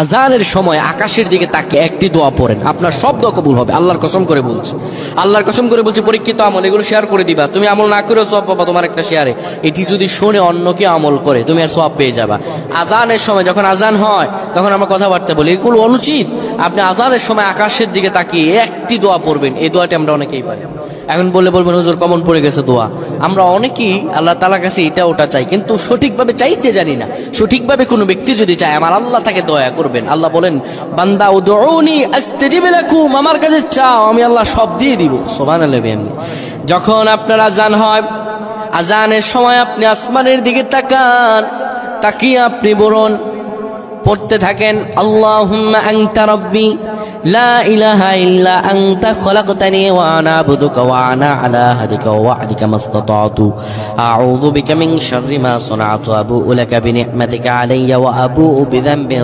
আজানের সময় আকাশের দিকে তাকিয়ে একটি দোয়া পড়েন, আপনার সব দোয়া কবুল হবে। আল্লাহর কসম করে বলছি, আল্লাহর কসম করে বলছি, পরীক্ষিত আমল এগুলো শেয়ার করে দিবা। তুমি আমল না করেও সওয়াব পাবা তোমার একটা শেয়ারে। এটি যদি শুনে অন্য কেউ আমল করে তুমি আর সওয়াব পেয়ে যাবা। আজানের সময় যখন আজান হয় তখন আমরা কথাবার্তা বলি, এগুলো অনুচিত। আপনি আজানের সময় আকাশের দিকে তাকিয়ে একটি দোয়া পড়বেন। এই দোয়াটি আমরা অনেকেই পারি। এখন বলবেন হুজুর কমন পড়ে গেছে দোয়া। আমরা অনেকেই আল্লাহ তাআলার কাছে এটা ওটা চাই, কিন্তু সঠিকভাবে চাইতে জানি না। সঠিকভাবে কোনো ব্যক্তি যদি চায় আমার আল্লাহ তাকে দয়া করবেন। আল্লাহ বলেন, বান্দা উদউনি আস্তাজিব লাকুম, আমার কাছে চাও আমি আল্লাহ সব দিয়ে দিব। সুবহানাল্লাহ। যখন আপনার আজান হয়, আজানের সময় আপনি আসমানের দিকে তাকান, তাকিয়ে আপনি বলুন, পড়তে থাকেন, আল্লাহুম্মা আনতা রাব্বি লা ইলাহা ইল্লা আনতা খলাকতানি ওয়া আনা আবদুকা ওয়া আনা আলা হাদিকা ওয়া ওয়া'দিকা মাসতাতা'তু আউযু বিকা মিন শাররি মা সানা'তু আবু'ু লাকা বিনি'মাতিকা আলাইয়া ওয়া আবু'ু বিযানবি